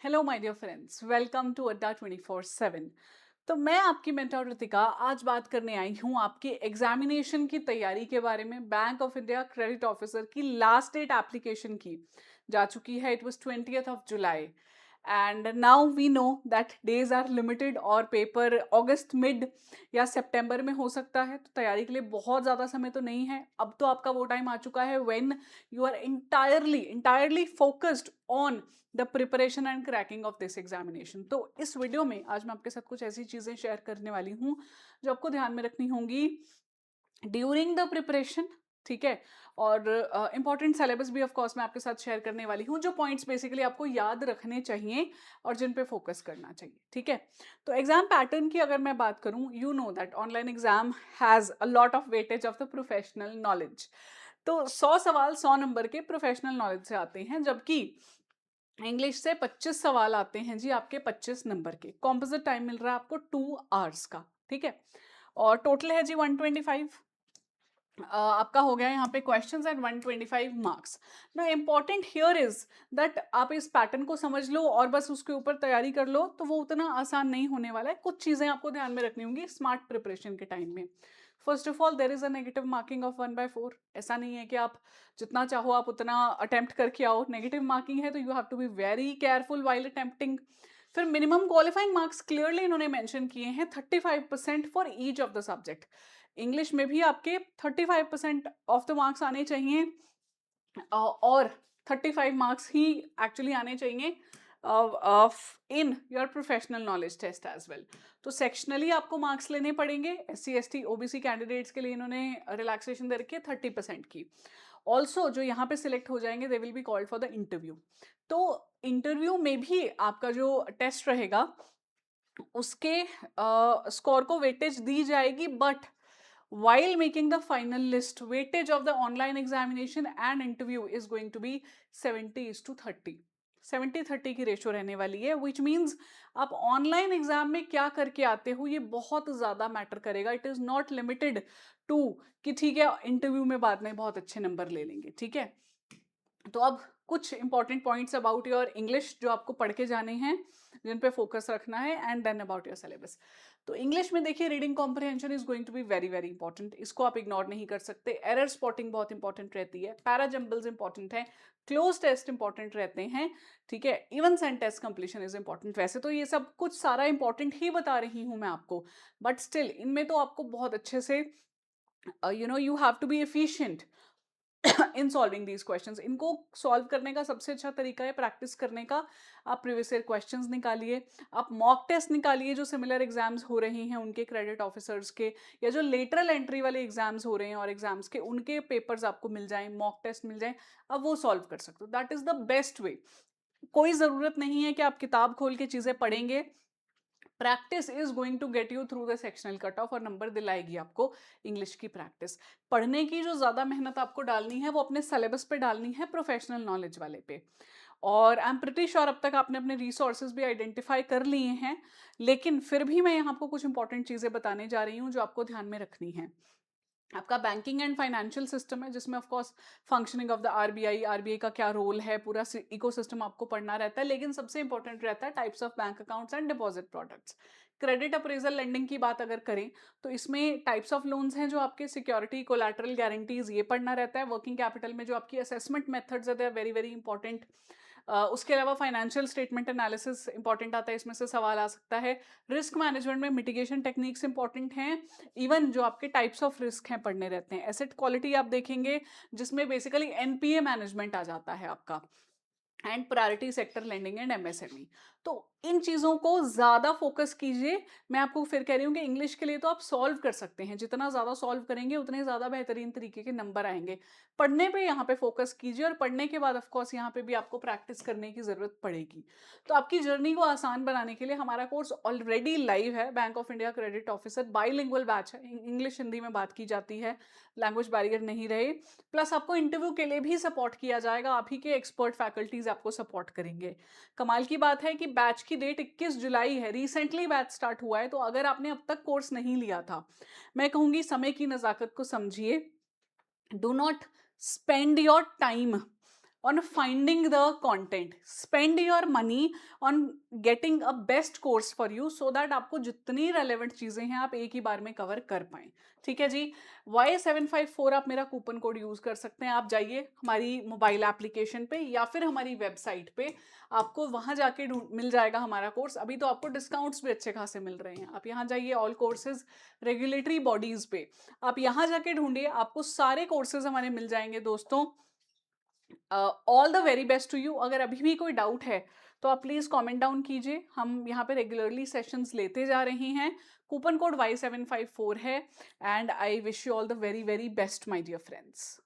Hello my dear friends, welcome to Adda 24/7। तो मैं आपकी मेंटर रितिका आज बात करने आई हूँ आपकी एग्जामिनेशन की तैयारी के बारे में। Bank of India credit officer की लास्ट डेट एप्लीकेशन की जा चुकी है। It was 20th of July and now we know that days are limited और पेपर अगस्त मिड या सितंबर में हो सकता है। तो तैयारी के लिए बहुत ज़्यादा समय तो नहीं है। अब तो आपका वो टाइम आ चुका है when you are entirely focused on the preparation and cracking of this examination. तो इस वीडियो में आज मैं आपके साथ कुछ ऐसी चीज़ें शेयर करने वाली हूँ जो आपको ध्यान में रखनी होंगी ड्यूरिंग द प्रिपरेशन। ठीक है। और इंपॉर्टेंट सिलेबस भी ऑफ कोर्स मैं आपके साथ शेयर करने वाली हूँ, जो पॉइंट्स बेसिकली आपको याद रखने चाहिए और जिन पे फोकस करना चाहिए। ठीक है। तो एग्जाम पैटर्न की अगर मैं बात करूँ, you know that online exam has a lot of weightage of the professional knowledge. तो 100 सवाल 100 नंबर के प्रोफेशनल नॉलेज से आते हैं, जबकि इंग्लिश से 25 सवाल आते हैं जी आपके 25 नंबर के। कॉम्पोजिट टाइम मिल रहा है आपको 2 आवर्स का। ठीक है। और टोटल है जी 125। आपका हो गया यहाँ पे क्वेश्चंस एंड 125 मार्क्स। ना इम्पॉर्टेंट हियर इज दैट आप इस पैटर्न को समझ लो और बस उसके ऊपर तैयारी कर लो तो वो उतना आसान नहीं होने वाला है। कुछ चीज़ें आपको ध्यान में रखनी होंगी स्मार्ट प्रिपरेशन के टाइम में। First of all there is a negative marking of 1/4। ऐसा नहीं है कि आप जितना चाहो आप उतना अटेम्प्ट करके आओ। नेगेटिव मार्किंग है तो you have to be very careful while attempting. फिर मिनिमम क्वालिफाइंग मार्क्स क्लियरली इन्होंने मेंशन किए हैं 35% for each of the subject. English में भी आपके 35% ऑफ द मार्क्स आने चाहिए और 35 मार्क्स ही एक्चुअली आने चाहिए in your professional knowledge test as well. तो सेक्शनली आपको मार्क्स लेने पड़ेंगे। SC ST OBC कैंडिडेट्स के लिए इन्होंने रिलैक्सेशन दे रखी है 30% की। ऑल्सो जो यहाँ पे सिलेक्ट हो जाएंगे they will be called for the interview. तो इंटरव्यू में भी आपका जो टेस्ट रहेगा उसके स्कोर को वेटेज दी जाएगी, but while making the final list weightage of the online examination and interview is going to be 70:30। 70:30 की रेशो रहने वाली है, विच मीन्स आप ऑनलाइन एग्जाम में क्या करके आते हो ये बहुत ज्यादा मैटर करेगा। It is not limited to कि ठीक है इंटरव्यू में बाद में बहुत अच्छे नंबर ले लेंगे। ठीक है। तो अब कुछ important points about your English जो आपको पढ़ के जाने हैं, जिन पे फोकस रखना है, and then about your syllabus. तो इंग्लिश में देखिए reading comprehension is going to be very very important. इसको आप इग्नोर नहीं कर सकते। एरर स्पॉटिंग बहुत इंपॉर्टेंट रहती है। पैराजम्बल्स इंपॉर्टेंट है। क्लोज टेस्ट इंपॉर्टेंट रहते हैं। ठीक है। Even sentence completion is important. वैसे तो ये सब कुछ सारा इंपॉर्टेंट ही बता रही हूँ मैं आपको, बट स्टिल इनमें तो आपको बहुत अच्छे से you have to be efficient in solving these questions. इनको सॉल्व करने का सबसे अच्छा तरीका है प्रैक्टिस करने का। आप प्रीवियस ईयर क्वेश्चंस निकालिए, आप मॉक टेस्ट निकालिए जो सिमिलर एग्जाम्स हो रहे हैं उनके क्रेडिट ऑफिसर्स के, या जो लेटरल एंट्री वाले एग्जाम्स हो रहे हैं और एग्जाम्स के उनके पेपर्स आपको मिल जाएं, मॉक टेस्ट मिल जाएं। अब वो सॉल्व कर सकते हो। That is the best way. कोई ज़रूरत नहीं है कि आप किताब खोल के चीज़ें पढ़ेंगे। Practice is going to get you through the sectional cut off, और नंबर दिलाएगी आपको इंग्लिश की प्रैक्टिस। पढ़ने की जो ज़्यादा मेहनत आपको डालनी है वो अपने सिलेबस पे डालनी है, प्रोफेशनल नॉलेज वाले पे। और आई एम प्रिटी श्योर अब तक आपने अपने रिसोर्सेज भी आइडेंटिफाई कर लिए हैं, लेकिन फिर भी मैं यहाँ आपको कुछ इंपॉर्टेंट चीज़ें बताने जा रही हूँ जो आपको ध्यान में रखनी है। आपका बैंकिंग एंड फाइनेंशियल सिस्टम है जिसमें of course functioning of the RBI का क्या रोल है, पूरा इकोसिस्टम आपको पढ़ना रहता है। लेकिन सबसे इंपॉर्टेंट रहता है types of bank accounts and deposit products. Credit appraisal lending की बात अगर करें तो इसमें टाइप्स ऑफ लोन्स हैं जो आपके सिक्योरिटी कोलैटरल गारंटीज ये पढ़ना रहता है। वर्किंग कैपिटल में जो आपकी असेसमेंट मेथड्स है they are very very important. उसके अलावा फाइनेंशियल स्टेटमेंट एनालिसिस इंपॉर्टेंट आता है, इसमें से सवाल आ सकता है। रिस्क मैनेजमेंट में मिटिगेशन टेक्निक्स इंपॉर्टेंट हैं। इवन जो आपके टाइप्स ऑफ रिस्क हैं पढ़ने रहते हैं। एसेट क्वालिटी आप देखेंगे जिसमें बेसिकली एनपीए मैनेजमेंट आ जाता है आपका, and priority sector lending and MSME. तो इन चीजों को ज्यादा फोकस कीजिए। मैं आपको फिर कह रही हूँ कि इंग्लिश के लिए तो आप सॉल्व कर सकते हैं, जितना ज्यादा सॉल्व करेंगे उतने ज्यादा बेहतरीन तरीके के नंबर आएंगे। पढ़ने पे यहाँ पे फोकस कीजिए, और पढ़ने के बाद ऑफकोर्स यहाँ पे भी आपको प्रैक्टिस करने की जरूरत पड़ेगी। तो आपकी जर्नी को आसान बनाने के लिए हमारा कोर्स ऑलरेडी लाइव है। Bank of India credit officer bilingual batch है, इंग्लिश हिंदी में बात की जाती है, लैंग्वेज बैरियर नहीं रहे। प्लस आपको इंटरव्यू के लिए भी सपोर्ट किया जाएगा, आप ही के एक्सपर्ट फैकल्टीज आपको सपोर्ट करेंगे। कमाल की बात है कि बैच की डेट 21 जुलाई है, रिसेंटली बैच स्टार्ट हुआ है। तो अगर आपने अब तक कोर्स नहीं लिया था, मैं कहूंगी समय की नज़ाकत को समझिए। Do not spend your time on finding the content. Spend your money on getting a best course for you so that आपको जितनी relevant चीजें हैं आप एक ही बार में कवर कर पाएं. ठीक है जी. Y754 आप मेरा कूपन कोड यूज कर सकते हैं. आप जाइए हमारी मोबाइल एप्लीकेशन पे या फिर हमारी वेबसाइट पे, आपको वहां जाके मिल जाएगा हमारा कोर्स. अभी तो आपको डिस्काउंट्स भी अच्छे खासे मिल रहे हैं. आप यहाँ जाइए ऑल कोर्सेज रेगुलेटरी बॉडीज पे, आप यहाँ जाके ढूंढिए, आपको सारे कोर्सेज हमारे मिल जाएंगे दोस्तों. All the very best to you. अगर अभी भी कोई डाउट है तो आप प्लीज कमेंट डाउन कीजिए. हम यहाँ पे रेगुलरली सेशंस लेते जा रहे हैं. कूपन कोड Y754 है. And I wish you all the very very best my dear friends.